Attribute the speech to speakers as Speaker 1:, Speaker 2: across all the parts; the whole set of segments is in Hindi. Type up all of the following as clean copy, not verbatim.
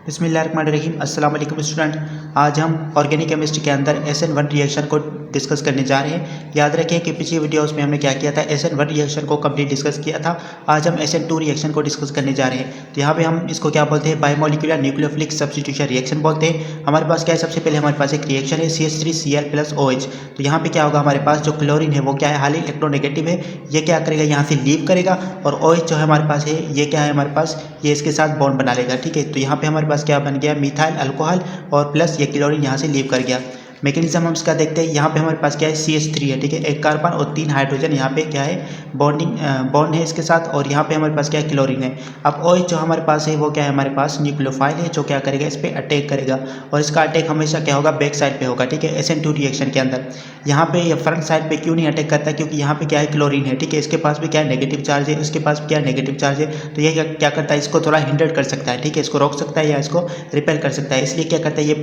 Speaker 1: बिस्मिल्लाहिर्रहमानिर्रहीम। अस्सलाम वालेकुम स्टूडेंट। आज हम ऑर्गेनिक केमिस्ट्री के अंदर SN1 रिएक्शन को डिस्कस करने जा रहे हैं। याद रखें कि पिछली वीडियोस में हमने क्या किया था, SN1 रिएक्शन को कंप्लीट डिस्कस किया था। आज हम SN2 रिएक्शन को डिस्कस करने जा रहे हैं। तो यहाँ पे हम इसको क्या बोलते हैं, बायोमोलिकुलर न्यूक्लियोफिलिक सब्स्टिट्यूशन रिएक्शन बोलते हैं। हमारे पास क्या है, सबसे पहले हमारे पास एक रिएक्शन है CH3Cl+OH। तो यहाँ पे क्या होगा, हमारे पास जो क्लोरीन है वो क्या है, हाईली इलेक्ट्रोनेगेटिव है। ये क्या करेगा, यहाँ से लीव करेगा और OH जो है हमारे पास है, ये क्या है हमारे पास, ये इसके साथ बॉन्ड बना लेगा। ठीक है, तो यहाँ पे हमारे पास क्या बन गया, मिथाइल अल्कोहल और प्लस ये क्लोरीन यहाँ से लीव कर गया। मैकेनिज्म हम इसका देखते हैं। यहाँ पे हमारे पास क्या है, CH3 है। ठीक है, एक कार्बन और 3 हाइड्रोजन यहाँ पे क्या है, बॉन्ड है इसके साथ, और यहाँ पे हमारे पास क्या है, क्लोरीन है। अब OH जो हमारे पास है वो क्या है, हमारे पास न्यूक्लियोफाइल है, जो क्या करेगा, इस पर अटैक करेगा और इसका अटैक हमेशा क्या होगा, बैक साइड पे होगा। ठीक है, SN2 रिएक्शन के अंदर यहाँ पे ये फ्रंट साइड पे क्यों नहीं अटैक करता, क्योंकि यहाँ पे क्या है, क्लोरीन है। ठीक है, इसके पास भी क्या है, नेगेटिव चार्ज है, उसके पास क्या है, नेगेटिव चार्ज है। तो ये क्या करता है, इसको थोड़ा हिंडर कर सकता है। ठीक है, इसको रोक सकता है या इसको रिपेल कर सकता है, इसलिए क्या करता है, ये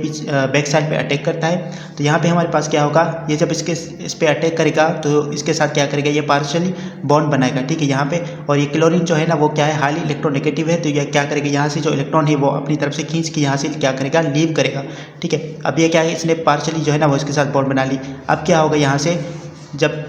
Speaker 1: बैक साइड पे अटैक करता है। तो यहाँ पे हमारे पास क्या होगा, ये जब इस पे अटैक करेगा तो इसके साथ क्या करेगा, ये पार्शियली बॉन्ड बनाएगा। ठीक है, यहाँ पे, और ये क्लोरीन जो है ना वो क्या है, हाईली इलेक्ट्रोनेगेटिव है। तो ये क्या करेगा, यहाँ से जो इलेक्ट्रॉन है वो अपनी तरफ से खींच के यहाँ से क्या करेगा, लीव करेगा। ठीक है, अब ये क्या है, इसने पार्शियली जो है ना वो इसके साथ बॉन्ड बना ली। अब क्या होगा, यहाँ से जब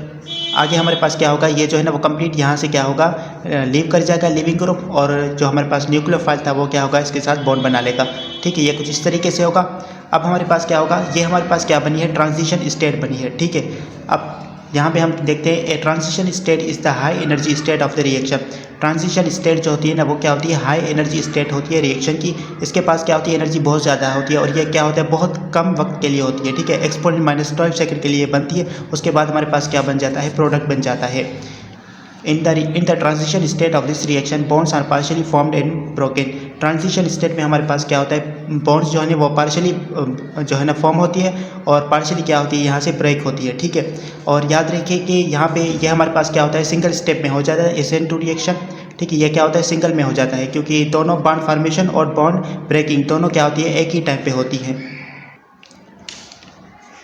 Speaker 1: आगे हमारे पास क्या होगा, ये जो है ना वो कंप्लीट यहाँ से क्या होगा, लीव कर जाएगा लिविंग ग्रुप, और जो हमारे पास न्यूक्लियोफाइल था वो क्या होगा, इसके साथ बॉन्ड बना लेगा। ठीक है, ये कुछ इस तरीके से होगा। अब हमारे पास क्या होगा, ये हमारे पास क्या बनी है, ट्रांजिशन स्टेट बनी है। ठीक है, अब यहाँ पे हम देखते हैं, a transition state is the high energy state of the reaction. Transition state जो होती है ना वो क्या होती है, हाई एनर्जी स्टेट होती है रिएक्शन की। इसके पास क्या होती है, एनर्जी बहुत ज़्यादा होती है, और ये क्या होता है, बहुत कम वक्त के लिए होती है। ठीक है, एक्सपोनेंट -12 सेकंड के लिए बनती है, उसके बाद हमारे पास क्या बन जाता है, प्रोडक्ट बन जाता है। In the transition state of this reaction, bonds are partially formed and broken. Transition state में हमारे पास क्या होता है, बॉन्ड्स जो है वो पार्शियली जो है ना फॉर्म होती है, और पार्शियली क्या होती है, यहाँ से ब्रेक होती है। ठीक है, और याद रखिए कि यहाँ पे ये हमारे पास क्या होता है, सिंगल स्टेप में हो जाता है SN2 रिएक्शन। ठीक है, ये क्या होता है, सिंगल में हो जाता है, क्योंकि दोनों बॉन्ड फॉर्मेशन और बॉन्ड ब्रेकिंग दोनों क्या होती है, एक ही टाइम पे होती है।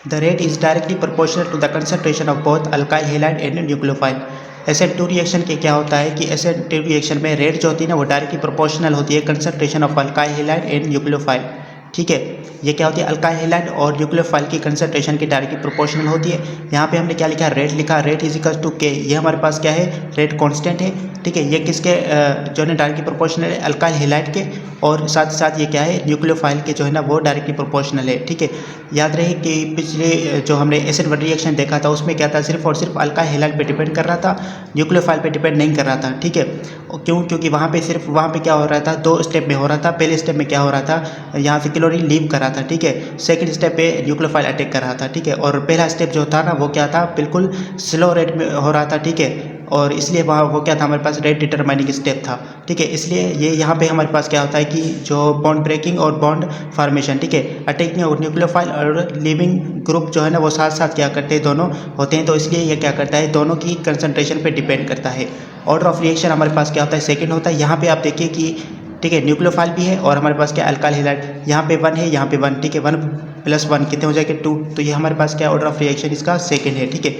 Speaker 1: The rate is directly proportional to the concentration of both alkyl halide and nucleophile. SN2 reaction के क्या होता है कि SN2 रिएक्शन में रेट जो होती है ना वो डायरेक्टली प्रोपोर्शनल होती है concentration of alkyl halide and nucleophile. ठीक है, ये क्या होती है, अल्काइल हैलाइड और न्यूक्लियोफाइल की कंसंट्रेशन की डायरेक्टली प्रोपोर्शनल होती है। यहाँ पे हमने क्या लिखा, रेट लिखा, रेट इज इक्वल टू के। ये हमारे पास क्या है, रेट कांस्टेंट है। ठीक है, ये किसके जो है डायरेक्टली प्रोपोर्शनल है, अल्काइल हैलाइड के, और साथ ही साथ ये क्या है, न्यूक्लियोफाइल के जो है ना वो डायरेक्टली प्रोपोर्शनल है। ठीक है, याद रहे कि पिछले जो हमने SN1 रिएक्शन देखा था उसमें क्या था, सिर्फ और सिर्फ अल्काइल हैलाइड पे डिपेंड कर रहा था, न्यूक्लियोफाइल पे डिपेंड नहीं कर रहा था। ठीक है, क्यों, क्योंकि वहाँ पे सिर्फ पे क्या हो रहा था, 2 स्टेप में हो रहा था। पहले स्टेप में क्या हो रहा था, यहाँ से क्लोरीन लीव कर रहा था। ठीक है, सेकंड स्टेप पे न्यूक्लियोफाइल अटैक कर रहा था। ठीक है, और पहला स्टेप जो था ना वो क्या था, बिल्कुल स्लो रेट में हो रहा था। ठीक है, और इसलिए वहाँ वो क्या था, हमारे पास रेट डिटरमाइनिंग स्टेप था। ठीक है, इसलिए ये यहाँ पे हमारे पास क्या होता है कि जो बॉन्ड ब्रेकिंग और बॉन्ड फॉर्मेशन, ठीक है, अटैकिंग और न्यूक्लियोफाइल और लिविंग ग्रुप जो है ना वो साथ साथ क्या करते हैं, दोनों होते हैं। तो इसलिए ये क्या करता है, दोनों की कंसंट्रेशन पे डिपेंड करता है। ऑर्डर ऑफ रिएक्शन हमारे पास क्या होता है, सेकेंड होता है। यहाँ पे आप देखिए कि ठीक है, न्यूक्लियोफाइल भी है और हमारे पास क्या अल्काइल हैलाइड, यहाँ पे 1 है, यहाँ पे 1। ठीक है, 1 + 1 कितने हो जाएंगे, 2। तो ये हमारे पास क्या ऑर्डर ऑफ रिएक्शन इसका सेकेंड है। ठीक है,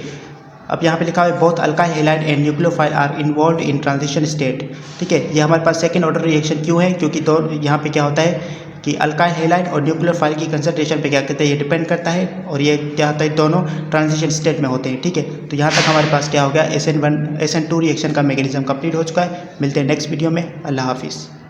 Speaker 1: अब यहाँ पे लिखा हुआ है both alkyl halide and nucleophile are involve in transition state. ठीक है, ये हमारे पास सेकंड ऑर्डर रिएक्शन क्यों है, क्योंकि यहाँ पे क्या होता है कि अल्काइल हैलाइड और न्यूक्लियोफाइल की कंसंट्रेशन पे क्या करते हैं, ये डिपेंड करता है, और ये क्या होता है, दोनों ट्रांजिशन स्टेट में होते हैं। ठीक है, तो यहाँ तक हमारे पास क्या हो गया, SN2 रिएक्शन का मैकेनिज्म कंप्लीट हो चुका है। मिलते हैं नेक्स्ट वीडियो में। अल्लाह हाफिज़।